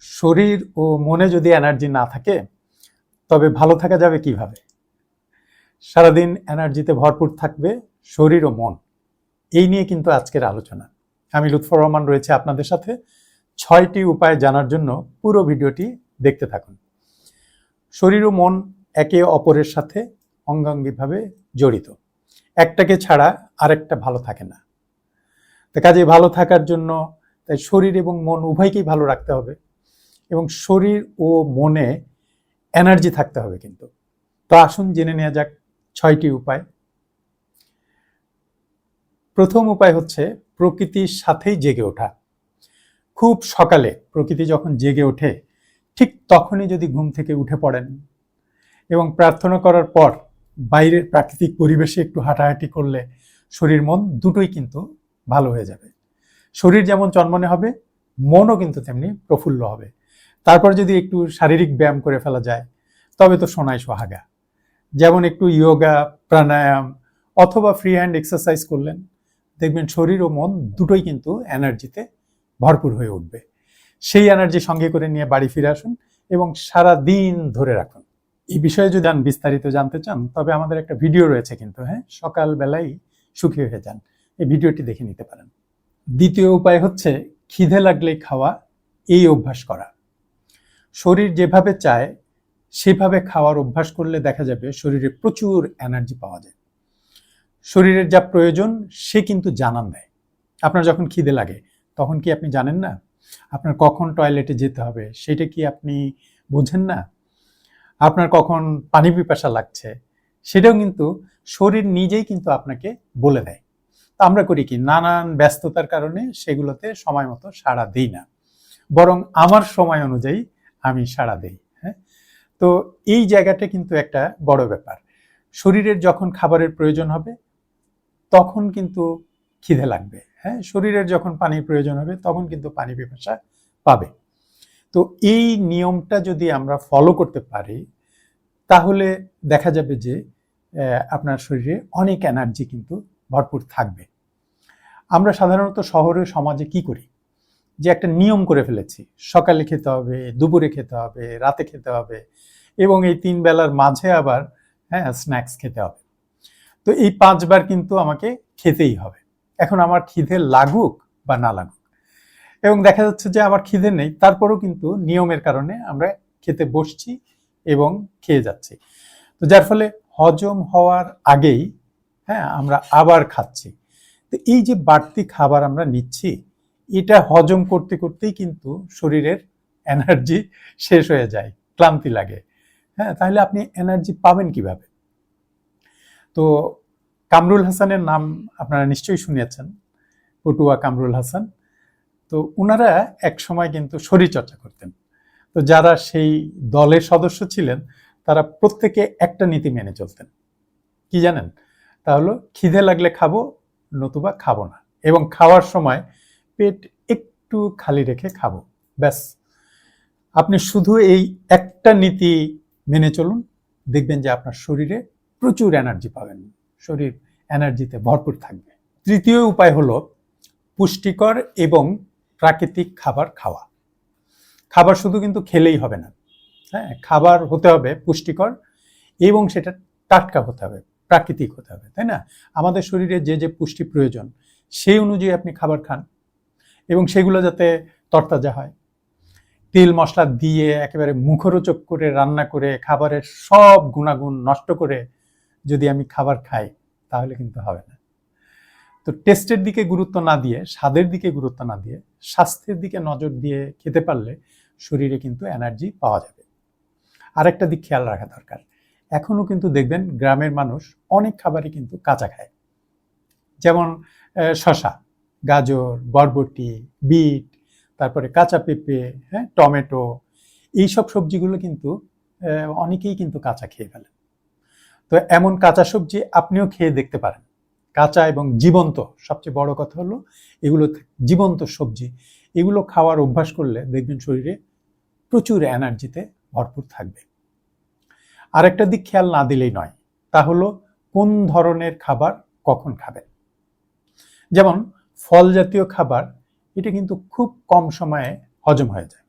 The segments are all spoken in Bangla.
শরীর ও মনে যদি এনার্জি না থাকে তবে ভালো থাকা যাবে কিভাবে? সারাদিন এনার্জিতে ভরপুর থাকবে শরীর ও মন, এই নিয়ে কিন্তু আজকের আলোচনা। আমি লুৎফর রহমান রয়েছে আপনাদের সাথে। 6টি উপায় জানার জন্য পুরো ভিডিওটি দেখতে থাকুন। শরীর ও মন একে অপরের সাথে অঙ্গাঙ্গিভাবে জড়িত, একটাকে ছাড়া আরেকটা ভালো থাকে না। তো কাজে ভালো থাকার জন্য তাই শরীর এবং মন উভয়কেই ভালো রাখতে হবে এবং শরীর ও মনে এনার্জি থাকতে হবে কিন্তু। তো আসুন জেনে নেওয়া যাক 6টি উপায়। প্রথম উপায় হচ্ছে প্রকৃতির সাথেই জেগে ওঠা। খুব সকালে প্রকৃতি যখন জেগে ওঠে ঠিক তখনই যদি ঘুম থেকে উঠে পড়েন এবং প্রার্থনা করার পর বাইরের প্রাকৃতিক পরিবেশে একটু হাঁটাহাঁটি করলে শরীর মন দুটোই কিন্তু ভালো হয়ে যাবে। শরীর যেমন চনমনে হবে, মনও কিন্তু তেমনি প্রফুল্ল হবে। তারপর যদি একটু শারীরিক ব্যায়াম করে ফেলা যায় তবে তো সোনায় সোহাগা। যেমন একটু যোগা, প্রাণায়াম অথবা ফ্রি হ্যান্ড এক্সারসাইজ করলেন, দেখবেন শরীর ও মন দুটোই কিন্তু এনার্জিতে ভরপুর হয়ে উঠবে। সেই এনার্জি সঙ্গে করে নিয়ে বাড়ি ফিরে আসুন এবং সারা দিন ধরে রাখুন। এই বিষয়ে যদি বিস্তারিত জানতে চান তবে আমাদের একটা ভিডিও রয়েছে কিন্তু, সকালবেলায় সুখী হয়ে যান, এই ভিডিওটি দেখে নিতে পারেন। দ্বিতীয় উপায় হচ্ছে খিদে লাগলে খাওয়া, এই অভ্যাস করা। শরীর যেভাবে চায় সেভাবে খাওয়ার অভ্যাস করলে দেখা যাবে শরীরে প্রচুর এনার্জি পাওয়া যায়। শরীরের যা প্রয়োজন সে কিন্তু জানান দেয়। আপনার যখন খিদে লাগে তখন কি আপনি জানেন না? আপনার কখন টয়লেটে যেতে হবে সেটা কি আপনি বুঝেন না? আপনার কখন পানি পিপাসা লাগছে সেটাও কিন্তু শরীর নিজেই কিন্তু আপনাকে বলে দেয়। তা আমরা করি কি, নানান ব্যস্ততার কারণে সেগুলোতে সময় মতো সাড়া দিই না, বরং আমার সময় অনুযায়ী আমি সাড়া দিই। তো এই জায়গাটা কিন্তু একটা বড় ব্যাপার। শরীরের যখন খাবারের প্রয়োজন হবে তখন কিন্তু খিদে লাগবে, শরীরের যখন পানির প্রয়োজন হবে তখন কিন্তু পানি পিপাসা পাবে। তো এই নিয়মটা যদি আমরা ফলো করতে পারি তাহলে দেখা যাবে যে আপনার শরীরে অনেক এনার্জি কিন্তু ভরপুর থাকবে। আমরা সাধারণত শহরে সমাজে কি করি, যে একটা নিয়ম করে ফেলেছি, সকালে খেতে হবে, দুপুরে খেতে হবে, রাতে খেতে হবে এবং এই 3 বেলার মাঝে আবার স্ন্যাক্স খেতে হবে। তো এই 5 বার কিন্তু আমাকে খেতেই হবে। এখন আমার খিদে লাগুক বা না লাগুক, এবং দেখা যাচ্ছে যে আমার খিদে নেই তারপরেও কিন্তু নিয়মের কারণে আমরা খেতে বসছি এবং খেয়ে যাচ্ছি। তো যার ফলে হজম হওয়ার আগেই আমরা আবার খাচ্ছি। তো এই যে বাড়তি খাবার আমরা নিচ্ছি, এটা হজম করতে করতেই কিন্তু শরীরের এনার্জি শেষ হয়ে যায়, ক্লান্তি লাগে। তাহলে আপনি এনার্জি পাবেন কিভাবে? তো কামরুল হাসানের নাম আপনারা নিশ্চয়ই শুনেছেন, পটুয়া কামরুল হাসান। তো ওনারা এক সময় কিন্তু শরীরচর্চা করতেন। তো যারা সেই দলের সদস্য ছিলেন তারা প্রত্যেকে একটা নীতি মেনে চলতেন। কি জানেন? তা হলো খিদে লাগলে খাবো, নতুবা খাবো না, এবং খাওয়ার সময় পেট একটু খালি রেখে খাবো, ব্যাস। আপনি শুধু এই একটা নীতি মেনে চলুন, দেখবেন যে আপনার শরীরে প্রচুর এনার্জি পাবেন, শরীর এনার্জিতে ভরপুর থাকবে। তৃতীয় উপায় হলো পুষ্টিকর এবং প্রাকৃতিক খাবার খাওয়া। খাবার শুধু কিন্তু খেলেই হবে না, খাবার হতে হবে পুষ্টিকর এবং সেটা টাটকা হতে হবে, প্রাকৃতিক হতে হবে, তাই না? আমাদের শরীরে যে যে পুষ্টি প্রয়োজন সেই অনুযায়ী আপনি খাবার খান এবং সেগুলো যাতে তরতাজা হয়। তেল মশলা দিয়ে একেবারে মুখরোচক করে রান্না করে খাবারের সব গুণাগুণ নষ্ট করে যদি আমি খাবার খাই তাহলে কিন্তু হবে না। তো টেস্টের দিকে গুরুত্ব না দিয়ে, স্বাদের দিকে গুরুত্ব না দিয়ে, স্বাস্থ্যের দিকে নজর দিয়ে খেতে পারলে শরীরে কিন্তু এনার্জি পাওয়া যাবে। আরেকটা দিক খেয়াল রাখা দরকার, এখনো কিন্তু দেখবেন গ্রামের মানুষ অনেক খাবারই কিন্তু কাঁচা খায়। যেমন শসা, গাজর, বরবটি, বিট, তারপরে কাঁচা পেঁপে, টমেটো, এইসব সবজিগুলো কিন্তু অনেকেই কিন্তু কাঁচা খেয়ে ফেলেন। তো এমন কাঁচা সবজি আপনিও খেয়ে দেখতে পারেন, কাঁচা এবং জীবন্ত। সবচেয়ে বড় কথা হলো এগুলো জীবন্ত সবজি, এগুলো খাওয়ার অভ্যাস করলে দেখবেন শরীরে প্রচুর এনার্জিতে ভরপুর থাকবে। আরেকটা দিক খেয়াল না দিলেই নয়, তা হলো কোন ধরনের খাবার কখন খাবেন। যেমন ফল জাতীয় খাবার, এটা কিন্তু খুব কম সময়ে হজম হয়ে যায়।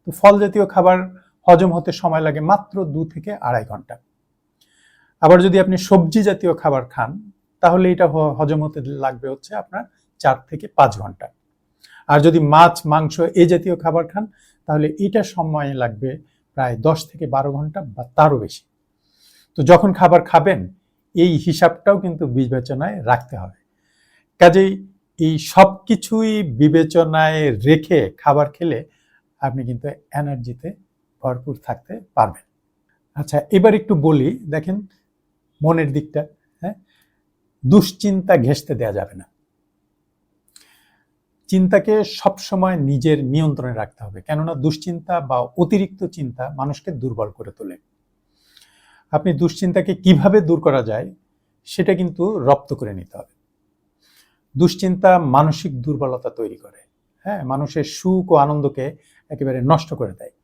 তো ফল জাতীয় খাবার হজম হতে সময় লাগে মাত্র 2 থেকে 2.5 ঘন্টা। আবার যদি আপনি সবজি জাতীয় খাবার খান তাহলে এটা হজম হতে লাগবে হচ্ছে আপনার 4 থেকে 5 ঘন্টা। আর যদি মাছ মাংস এ জাতীয় খাবার খান তাহলে এটা সময় লাগবে প্রায় 10 থেকে 12 ঘন্টা বা তারও বেশি। তো যখন খাবার খাবেন এই হিসাবটাও কিন্তু বিবেচনায় রাখতে হবে। কাজেই এই সব কিছুই বিবেচনায় রেখে খাবার খেলে আপনি কিন্তু এনার্জিতে ভরপুর থাকতে পারবেন। আচ্ছা, এবার একটু বলি, দেখেন মনের দিকটা, হ্যাঁ, দুশ্চিন্তা ঘেঁষতে দেওয়া যাবে না। চিন্তাকে সবসময় নিজের নিয়ন্ত্রণে রাখতে হবে, কেননা দুশ্চিন্তা বা অতিরিক্ত চিন্তা মানুষকে দুর্বল করে তোলে। আপনি দুশ্চিন্তাকে কিভাবে দূর করা যায় সেটা কিন্তু রপ্ত করে নিতে হবে। দুশ্চিন্তা মানসিক দুর্বলতা তৈরি করে, হ্যাঁ, মানুষের সুখ ও আনন্দকে একেবারে নষ্ট করে দেয়।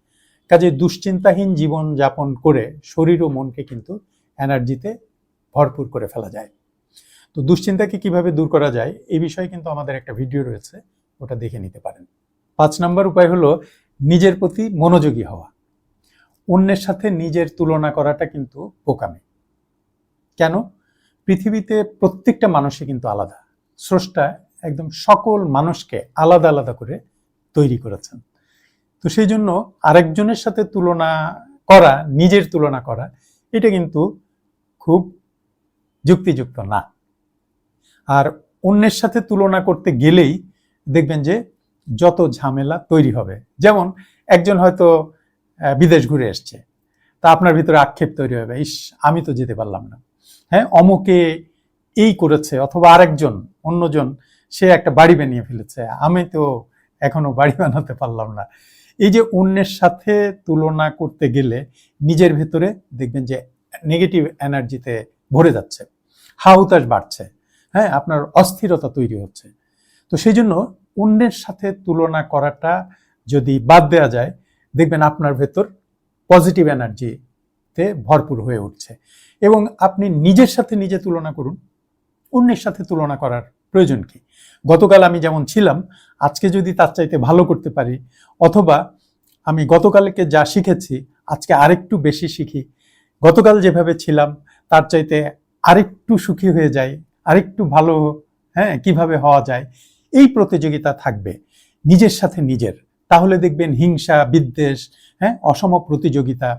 কাজে দুশ্চিন্তাহীন জীবন যাপন করে শরীর ও মনকে কিন্তু এনার্জিতে ভরপুর করে ফেলা যায়। তো দুশ্চিন্তাকে কিভাবে দূর করা যায় এই বিষয়ে কিন্তু আমাদের একটা ভিডিও রয়েছে, ওটা দেখে নিতে পারেন। 5 নম্বর উপায় হলো নিজের প্রতি মনোযোগী হওয়া। অন্যের সাথে নিজের তুলনা করাটা কিন্তু বোকামি। কেন? পৃথিবীতে প্রত্যেকটা মানুষই কিন্তু আলাদা। স্রষ্টা একদম সকল মানুষকে আলাদা আলাদা করে তৈরি করেছেন। তো সেই জন্য আরেকজনের সাথে তুলনা করা, নিজের তুলনা করা, এটা কিন্তু খুব যুক্তিযুক্ত না। আর অন্যের সাথে তুলনা করতে গেলেই দেখবেন যে যত ঝামেলা তৈরি হবে। যেমন একজন হয়তো বিদেশ ঘুরে এসছে, তা আপনার ভিতরে আক্ষেপ তৈরি হবে, ইস আমি তো যেতে পারলাম না, হ্যাঁ, অমুকে এই করেছে, অথবা আরেকজন অন্যজন সে একটা বাড়ি বানিয়ে ফেলেছে, আমি তো এখনো বাড়ি বানাতে পারলাম না। এই যে অন্যের সাথে তুলনা করতে গেলে নিজের ভেতরে দেখবেন যে নেগেটিভ এনার্জিতে ভরে যাচ্ছে, হাহুতাশ বাড়ছে, হ্যাঁ, আপনার অস্থিরতা তৈরি হচ্ছে। তো সেই জন্য অন্যের সাথে তুলনা করাটা যদি বাদ দেওয়া যায় দেখবেন আপনার ভেতর পজিটিভ এনার্জিতে ভরপুর হয়ে উঠছে। এবং আপনি নিজের সাথে নিজে তুলনা করুন, অন্যের সাথে তুলনা করার প্রয়োজন কি? গতকাল আমি যেমন ছিলাম আজকে যদি তার চাইতে ভালো করতে পারি, অথবা আমি গতকালকে যা শিখেছি আজকে আরেকটু বেশি শিখি, গতকাল যেভাবে ছিলাম তার চাইতে আরেকটু সুখী হয়ে যাই, আরেকটু ভালো, হ্যাঁ, কিভাবে হওয়া যায়, এই প্রতিযোগিতা থাকবে নিজের সাথে নিজের। তাহলে দেখবেন হিংসা বিদ্বেষ, হ্যাঁ, অসম প্রতিযোগিতা,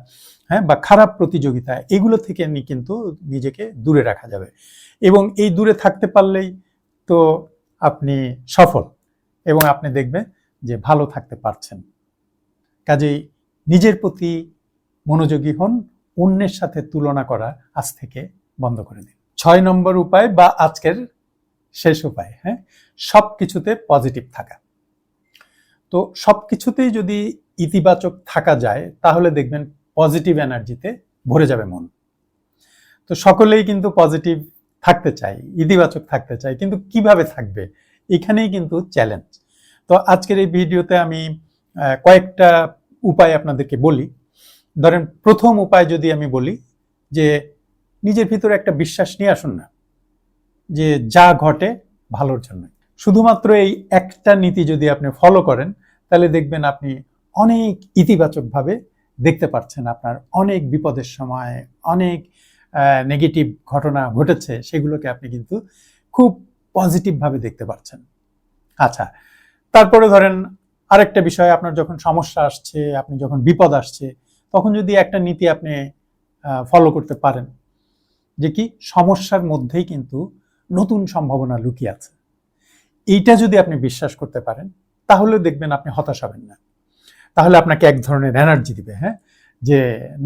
হ্যাঁ, বা খারাপ প্রতিযোগিতা, এগুলো থেকে কিন্তু নিজেকে দূরে রাখা যাবে। এবং এই দূরে থাকতে পারলেই তো আপনি সফল, এবং আপনি দেখবেন যে ভালো থাকতে পারছেন। কাজেই নিজের প্রতি মনোযোগী হন, অন্যের সাথে তুলনা করা আজ থেকে বন্ধ করে দিন। 6 নম্বর উপায় বা আজকের শেষ উপায়, হ্যাঁ, সব কিছুতে পজিটিভ থাকা। তো সব কিছুতেই যদি ইতিবাচক থাকা যায় তাহলে দেখবেন পজিটিভ এনার্জিতে ভরে যাবে মন। তো সকলেই কিন্তু পজিটিভ থাকতে চায়, ইতিবাচক থাকতে চায়, কিন্তু কিভাবে থাকবে এখানেই কিন্তু চ্যালেঞ্জ। তো আজকের এই ভিডিওতে আমি কয়েকটা উপায় আপনাদেরকে বলি। ধরেন প্রথম উপায় যদি আমি বলি যে নিজের ভিতরে একটা বিশ্বাস নিয়ে আসুন না যে যা ঘটে ভালোর জন্য। শুধুমাত্র এই একটা নীতি যদি আপনি ফলো করেন তাহলে দেখবেন আপনি অনেক ইতিবাচকভাবে দেখতে পাচ্ছেন, আপনার অনেক বিপদের সময় অনেক নেগেটিভ ঘটনা ঘটেছে সেগুলোকে আপনি কিন্তু খুব পজিটিভভাবে দেখতে পাচ্ছেন। আচ্ছা, তারপরে ধরেন আরেকটা বিষয়, আপনার যখন সমস্যা আসছে, আপনি যখন বিপদ আসছে, তখন যদি একটা নীতি আপনি ফলো করতে পারেন যে কি সমস্যার মধ্যেই কিন্তু নতুন সম্ভাবনা লুকিয়ে আছে, এইটা যদি আপনি বিশ্বাস করতে পারেন তাহলে দেখবেন আপনি হতাশ হবেন না। তাহলে আপনাকে এক ধরনের এনার্জি দিবে, হ্যাঁ, যে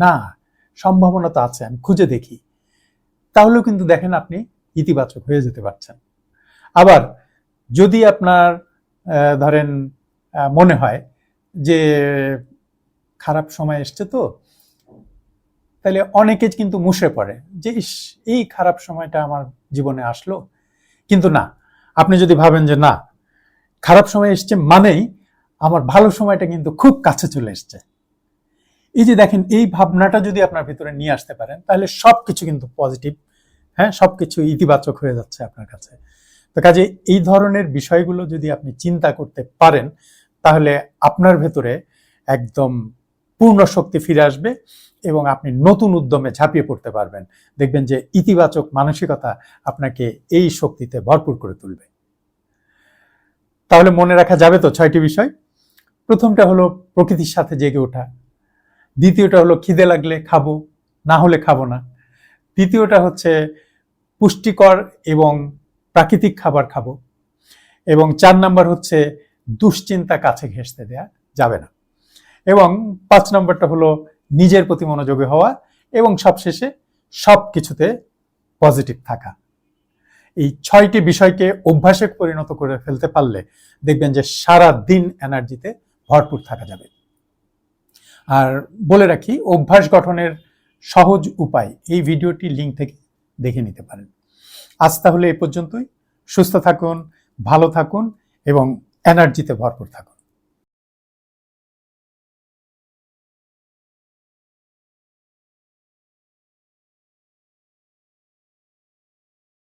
না সম্ভাবনা তো আছে, আমি খুঁজে দেখি। তাহলেও কিন্তু দেখেন আপনি ইতিবাচক হয়ে যেতে পারছেন। আবার যদি আপনার ধরেন মনে হয় যে খারাপ সময় এসছে, তো তাহলে অনেকে কিন্তু মুষড়ে পড়ে যে ইস এই খারাপ সময়টা আমার জীবনে আসলো। কিন্তু না, আপনি যদি ভাবেন যে না খারাপ সময় এসছে মানেই আমার ভালো সময়টা কিন্তু খুব কাছে চলে এসছে, এই যে দেখেন এই ভাবনাটা যদি আপনার ভিতরে নিয়ে আসতে পারেন তাহলে সবকিছু কিন্তু পজিটিভ, হ্যাঁ, সবকিছু ইতিবাচক হয়ে যাচ্ছে আপনার কাছে। তো কাজে এই ধরনের বিষয়গুলো যদি আপনি চিন্তা করতে পারেন তাহলে আপনার ভেতরে একদম পূর্ণ শক্তি ফিরে আসবে এবং আপনি নতুন উদ্যমে ঝাঁপিয়ে পড়তে পারবেন। দেখবেন যে ইতিবাচক মানসিকতা আপনাকে এই শক্তিতে ভরপুর করে তুলবে। তাহলে মনে রাখা যাবে তো 6টি বিষয়। প্রথমটা হলো প্রকৃতির সাথে জেগে ওঠা, দ্বিতীয়টা হলো খিদে লাগলে খাবো, না হলে খাবো না, তৃতীয়টা হচ্ছে পুষ্টিকর এবং প্রাকৃতিক খাবার খাবো, এবং 4 নাম্বার হচ্ছে দুশ্চিন্তা কাছে ঘেঁষতে দেয়া যাবে না, এবং 5 নম্বরটা হলো নিজের প্রতি মনোযোগী হওয়া, এবং সবশেষে সব কিছুতে পজিটিভ থাকা। এই 6টি বিষয়কে অভ্যাসে পরিণত করে ফেলতে পারলে দেখবেন যে সারা দিন এনার্জিতে ভরপুর থাকা যাবে। আর বলে রাখি, অভ্যাস গঠনের সহজ উপায় এই ভিডিওটি লিঙ্ক থেকে দেখে নিতে পারেন। আজ তাহলে এ পর্যন্তই। সুস্থ থাকুন, ভালো থাকুন এবং এনার্জিতে ভরপুর থাকুন।